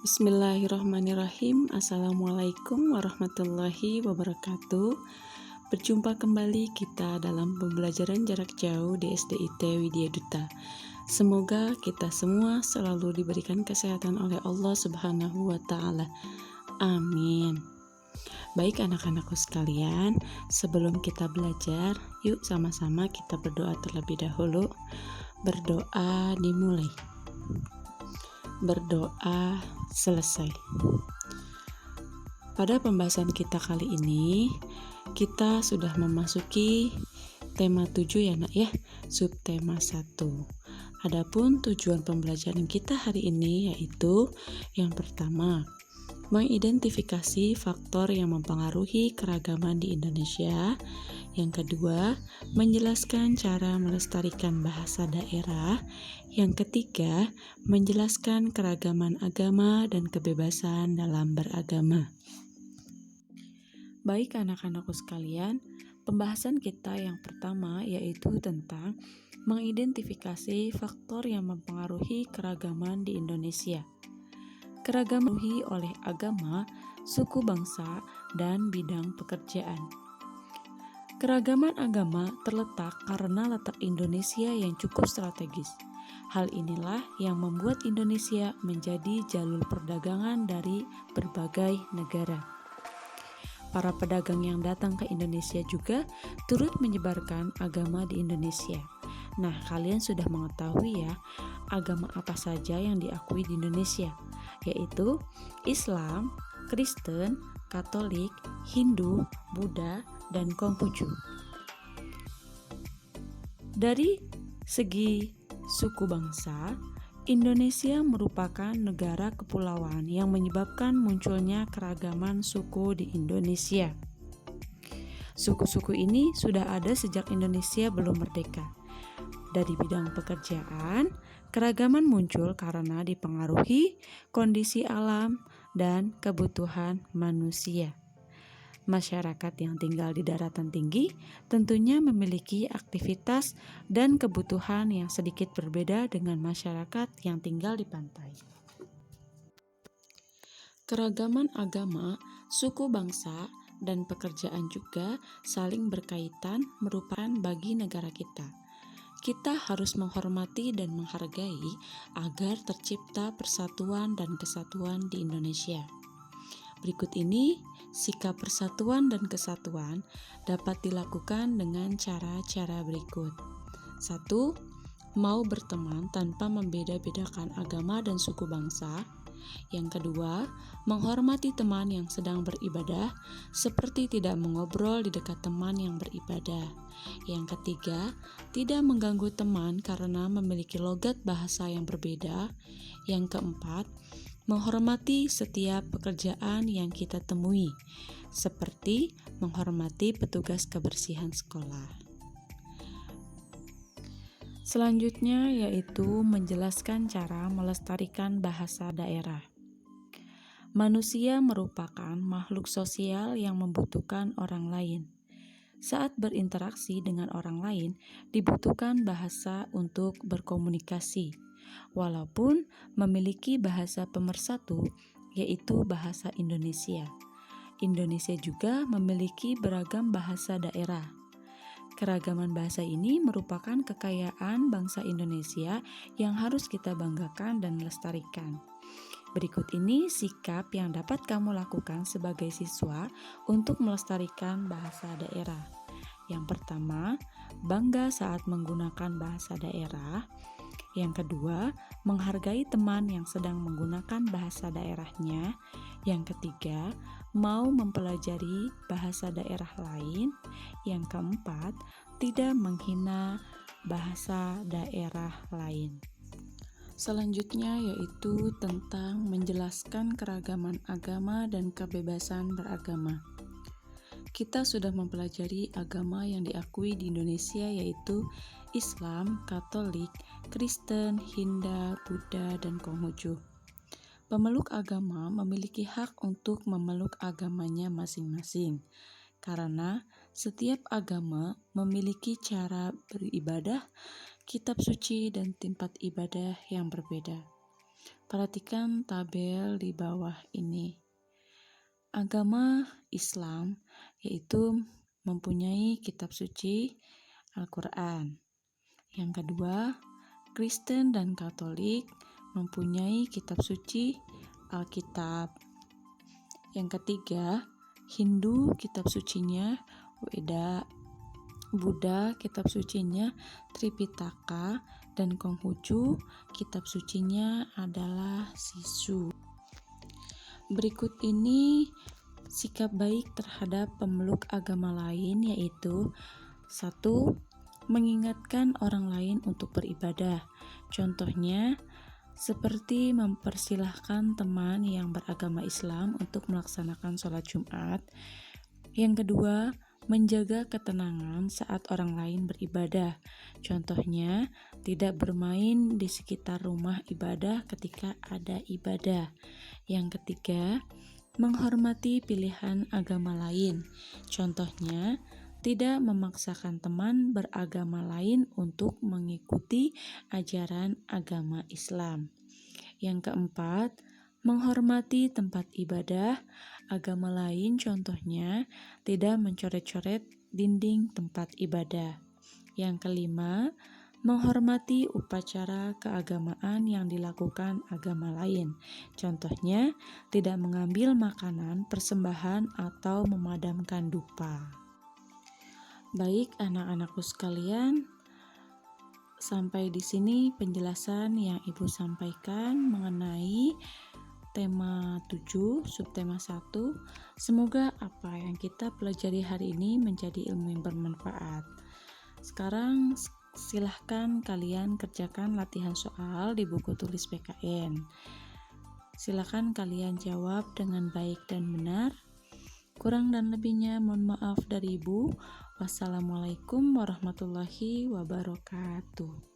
Bismillahirrahmanirrahim. Assalamualaikum warahmatullahi wabarakatuh. Berjumpa kembali kita dalam pembelajaran jarak jauh di SDIT Widya Duta. Semoga kita semua selalu diberikan kesehatan oleh Allah Subhanahu wa Ta'ala. Amin. Baik anak-anakku sekalian, sebelum kita belajar, yuk sama-sama kita berdoa terlebih dahulu. Berdoa dimulai. Berdoa selesai. Pada pembahasan kita kali ini, kita sudah memasuki tema 7 ya nak ya, subtema 1. Adapun tujuan pembelajaran kita hari ini yaitu yang pertama, mengidentifikasi faktor yang mempengaruhi keragaman di Indonesia. Yang kedua, menjelaskan cara melestarikan bahasa daerah. Yang ketiga, menjelaskan keragaman agama dan kebebasan dalam beragama. Baik anak-anakku sekalian, pembahasan kita yang pertama yaitu tentang mengidentifikasi faktor yang mempengaruhi keragaman di Indonesia. Keragaman dipengaruhi oleh agama, suku bangsa, dan bidang pekerjaan. Keragaman agama terletak karena letak Indonesia yang cukup strategis. Hal inilah yang membuat Indonesia menjadi jalur perdagangan dari berbagai negara. Para pedagang yang datang ke Indonesia juga turut menyebarkan agama di Indonesia. Nah, kalian sudah mengetahui ya, agama apa saja yang diakui di Indonesia, yaitu Islam, Kristen, Katolik, Hindu, Buddha, dan Konghucu. Dari segi suku bangsa, Indonesia merupakan negara kepulauan yang menyebabkan munculnya keragaman suku di Indonesia. Suku-suku ini sudah ada sejak Indonesia belum merdeka. Dari bidang pekerjaan, keragaman muncul karena dipengaruhi kondisi alam dan kebutuhan manusia. Masyarakat yang tinggal di daratan tinggi tentunya memiliki aktivitas dan kebutuhan yang sedikit berbeda dengan masyarakat yang tinggal di pantai. Keragaman agama, suku bangsa, dan pekerjaan juga saling berkaitan merupakan bagi negara kita. Kita harus menghormati dan menghargai agar tercipta persatuan dan kesatuan di Indonesia. Berikut ini, sikap persatuan dan kesatuan dapat dilakukan dengan cara-cara berikut. 1. Mau berteman tanpa membeda-bedakan agama dan suku bangsa. Yang kedua, menghormati teman yang sedang beribadah, seperti tidak mengobrol di dekat teman yang beribadah. Yang ketiga, tidak mengganggu teman karena memiliki logat bahasa yang berbeda. Yang keempat, menghormati setiap pekerjaan yang kita temui, seperti menghormati petugas kebersihan sekolah. Selanjutnya yaitu menjelaskan cara melestarikan bahasa daerah. Manusia merupakan makhluk sosial yang membutuhkan orang lain. Saat berinteraksi dengan orang lain, dibutuhkan bahasa untuk berkomunikasi. Walaupun memiliki bahasa pemersatu, yaitu bahasa Indonesia. Indonesia juga memiliki beragam bahasa daerah. Keragaman bahasa ini merupakan kekayaan bangsa Indonesia yang harus kita banggakan dan lestarikan. Berikut ini sikap yang dapat kamu lakukan sebagai siswa untuk melestarikan bahasa daerah. Yang pertama, bangga saat menggunakan bahasa daerah. Yang kedua, menghargai teman yang sedang menggunakan bahasa daerahnya. Yang ketiga, mau mempelajari bahasa daerah lain. Yang keempat, tidak menghina bahasa daerah lain. Selanjutnya yaitu tentang menjelaskan keragaman agama dan kebebasan beragama. Kita sudah mempelajari agama yang diakui di Indonesia yaitu Islam, Katolik, Kristen, Hindu, Buddha, dan Konghucu. Pemeluk agama memiliki hak untuk memeluk agamanya masing-masing, karena setiap agama memiliki cara beribadah, kitab suci, dan tempat ibadah yang berbeda. Perhatikan tabel di bawah ini. Agama Islam yaitu mempunyai kitab suci Al-Quran. Yang kedua, Kristen dan Katolik mempunyai kitab suci Alkitab. Yang ketiga, Hindu kitab sucinya Weda, Buddha kitab sucinya Tripitaka, dan Konghucu kitab sucinya adalah Sisu. Berikut ini sikap baik terhadap pemeluk agama lain, yaitu 1. Mengingatkan orang lain untuk beribadah. Contohnya seperti mempersilahkan teman yang beragama Islam untuk melaksanakan sholat Jumat. Yang kedua, menjaga ketenangan saat orang lain beribadah. Contohnya, tidak bermain di sekitar rumah ibadah ketika ada ibadah. Yang ketiga, menghormati pilihan agama lain. Contohnya, tidak memaksakan teman beragama lain untuk mengikuti ajaran agama Islam. Yang keempat, menghormati tempat ibadah agama lain, contohnya tidak mencoret-coret dinding tempat ibadah. Yang kelima, menghormati upacara keagamaan yang dilakukan agama lain, contohnya tidak mengambil makanan persembahan atau memadamkan dupa. Baik anak-anakku sekalian, sampai di sini penjelasan yang Ibu sampaikan mengenai tema 7, subtema 1. Semoga apa yang kita pelajari hari ini menjadi ilmu yang bermanfaat. Sekarang silahkan kalian kerjakan latihan soal di buku tulis PKN. Silahkan kalian jawab dengan baik dan benar. Kurang dan lebihnya mohon maaf dari Ibu. Wassalamualaikum warahmatullahi wabarakatuh.